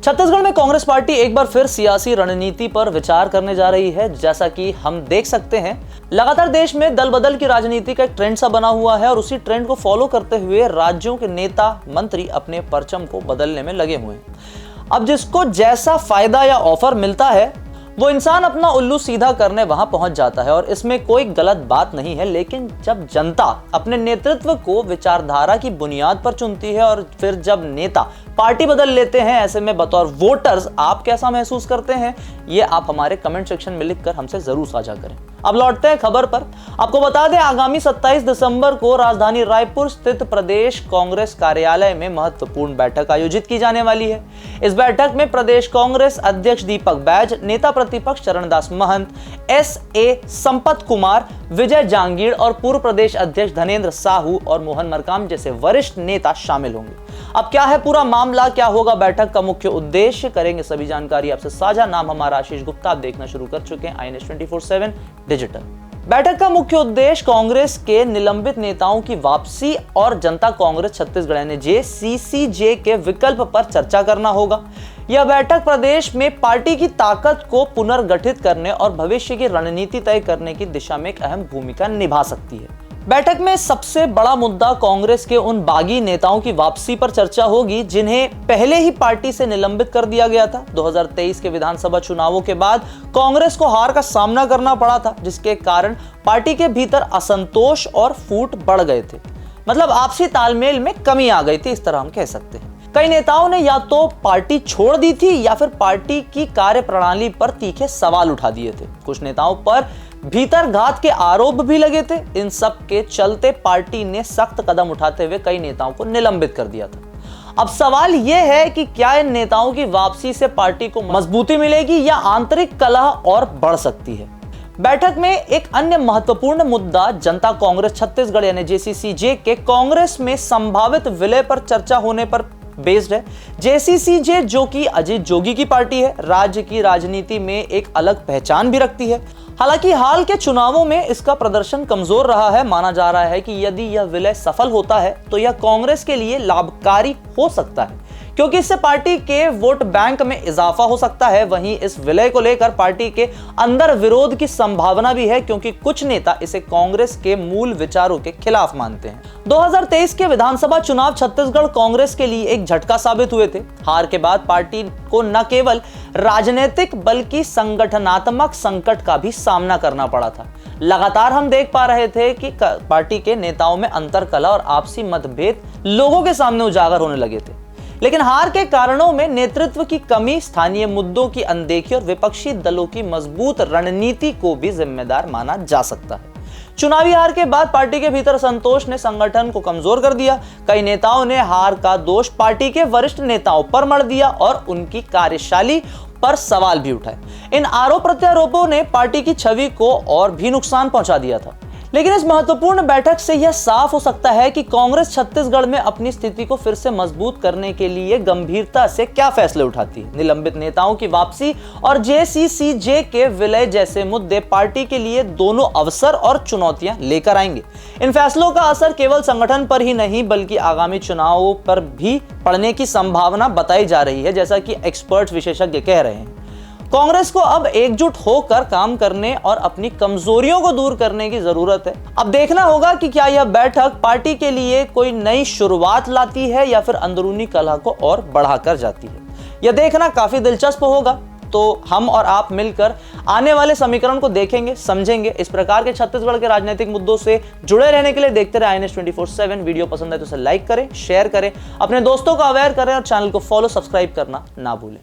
छत्तीसगढ़ में कांग्रेस पार्टी एक बार फिर सियासी रणनीति पर विचार करने जा रही है। जैसा कि हम देख सकते हैं, लगातार देश में दल बदल की राजनीति का एक ट्रेंड सा बना हुआ है और उसी ट्रेंड को फॉलो करते हुए राज्यों के नेता मंत्री अपने परचम को बदलने में लगे हुए हैं। अब जिसको जैसा फायदा या ऑफर मिलता है वो इंसान अपना उल्लू सीधा करने वहां पहुंच जाता है और इसमें कोई गलत बात नहीं है। लेकिन जब जनता अपने नेतृत्व को विचारधारा की बुनियाद पर चुनती है और फिर जब नेता पार्टी बदल लेते हैं, ऐसे में बतौर वोटर्स आप कैसा महसूस करते हैं, ये आप हमारे कमेंट सेक्शन में लिखकर हमसे जरूर साझा करें। अब लौटते हैं खबर पर। आपको बता दें, आगामी 27 दिसंबर को राजधानी रायपुर स्थित प्रदेश कांग्रेस कार्यालय में महत्वपूर्ण बैठक आयोजित की जाने वाली है। इस बैठक में प्रदेश कांग्रेस अध्यक्ष दीपक बैज, नेता प्रतिपक्ष चरणदास महंत, SA संपत कुमार, विजय जांगीड़ और पूर्व प्रदेश अध्यक्ष धनेन्द्र साहू और मोहन मरकाम जैसे वरिष्ठ नेता शामिल होंगे। अब क्या है पूरा मामला, क्या होगा बैठक का मुख्य उद्देश्य, करेंगे सभी जानकारी आपसे साझा। नाम हमारा आशीष गुप्ता, आप देखना शुरू कर चुके हैं INS 24/7 डिजिटल। बैठक का मुख्य उद्देश्य कांग्रेस के निलंबित नेताओं की वापसी और जनता कांग्रेस छत्तीसगढ़ यानी JCCJ के विकल्प पर चर्चा करना होगा। यह बैठक प्रदेश में पार्टी की ताकत को पुनर्गठित करने और भविष्य की रणनीति तय करने की दिशा में एक अहम भूमिका निभा सकती है। बैठक में सबसे बड़ा मुद्दा कांग्रेस के उन बागी नेताओं की वापसी पर चर्चा होगी जिन्हें पहले ही पार्टी से निलंबित कर दिया गया था। 2023 के विधानसभा चुनावों के बाद कांग्रेस को हार का सामना करना पड़ा था, जिसके कारण पार्टी के भीतर असंतोष और फूट बढ़ गए थे। मतलब आपसी तालमेल में कमी आ गई थी, इस तरह हम कह सकते हैं। कई नेताओं ने या तो पार्टी छोड़ दी थी या फिर पार्टी की कार्यप्रणाली पर तीखे सवाल उठा दिए थे। कुछ नेताओं पर भीतर घात के आरोप भी लगे थे। इन सब के चलते पार्टी ने सख्त कदम उठाते हुए कई नेताओं को निलंबित कर दिया था। अब सवाल यह है कि क्या इन नेताओं की वापसी से पार्टी को मजबूती मिलेगी या आंतरिक कलह और बढ़ सकती है। बैठक में एक अन्य महत्वपूर्ण मुद्दा जनता कांग्रेस छत्तीसगढ़ यानी JCCJ के कांग्रेस में संभावित विलय पर चर्चा होने पर बेस्ड है। JCCJ जो कि अजीत जोगी की पार्टी है, राज्य की राजनीति में एक अलग पहचान भी रखती है। हालांकि हाल के चुनावों में इसका प्रदर्शन कमजोर रहा है। माना जा रहा है कि यदि यह विलय सफल होता है तो यह कांग्रेस के लिए लाभकारी हो सकता है, क्योंकि इससे पार्टी के वोट बैंक में इजाफा हो सकता है। वहीं इस विलय को लेकर पार्टी के अंदर विरोध की संभावना भी है, क्योंकि कुछ नेता इसे कांग्रेस के मूल विचारों के खिलाफ मानते हैं। 2023 के विधानसभा चुनाव छत्तीसगढ़ कांग्रेस के लिए एक झटका साबित हुए थे। हार के बाद पार्टी को न केवल राजनीतिक बल्कि संगठनात्मक संकट का भी सामना करना पड़ा था। लगातार हम देख पा रहे थे कि पार्टी के नेताओं में अंतरकलह और आपसी मतभेद लोगों के सामने उजागर होने लगे थे। लेकिन हार के कारणों में नेतृत्व की कमी, स्थानीय मुद्दों की अनदेखी और विपक्षी दलों की मजबूत रणनीति को भी जिम्मेदार माना जा सकता है। चुनावी हार के बाद पार्टी के भीतर संतोष ने संगठन को कमजोर कर दिया। कई नेताओं ने हार का दोष पार्टी के वरिष्ठ नेताओं पर मढ़ दिया और उनकी कार्यशैली पर सवाल भी उठाए। इन आरोप प्रत्यारोपों ने पार्टी की छवि को और भी नुकसान पहुंचा दिया था। लेकिन इस महत्वपूर्ण बैठक से यह साफ हो सकता है कि कांग्रेस छत्तीसगढ़ में अपनी स्थिति को फिर से मजबूत करने के लिए गंभीरता से क्या फैसले उठाती है। निलंबित नेताओं की वापसी और JCCJ के विलय जैसे मुद्दे पार्टी के लिए दोनों अवसर और चुनौतियां लेकर आएंगे। इन फैसलों का असर केवल संगठन पर ही नहीं बल्कि आगामी चुनावों पर भी पड़ने की संभावना बताई जा रही है, जैसा कि एक्सपर्ट विशेषज्ञ कह रहे हैं। कांग्रेस को अब एकजुट होकर काम करने और अपनी कमजोरियों को दूर करने की जरूरत है। अब देखना होगा कि क्या यह बैठक पार्टी के लिए कोई नई शुरुआत लाती है या फिर अंदरूनी कलह को और बढ़ाकर जाती है। यह देखना काफी दिलचस्प होगा। तो हम और आप मिलकर आने वाले समीकरण को देखेंगे, समझेंगे। इस प्रकार के छत्तीसगढ़ के राजनीतिक मुद्दों से जुड़े रहने के लिए देखते रहे INS 24/7। वीडियो पसंद है तो इसे लाइक करें, शेयर करें, अपने दोस्तों को अवेयर करें और चैनल को फॉलो, सब्सक्राइब करना ना भूलें।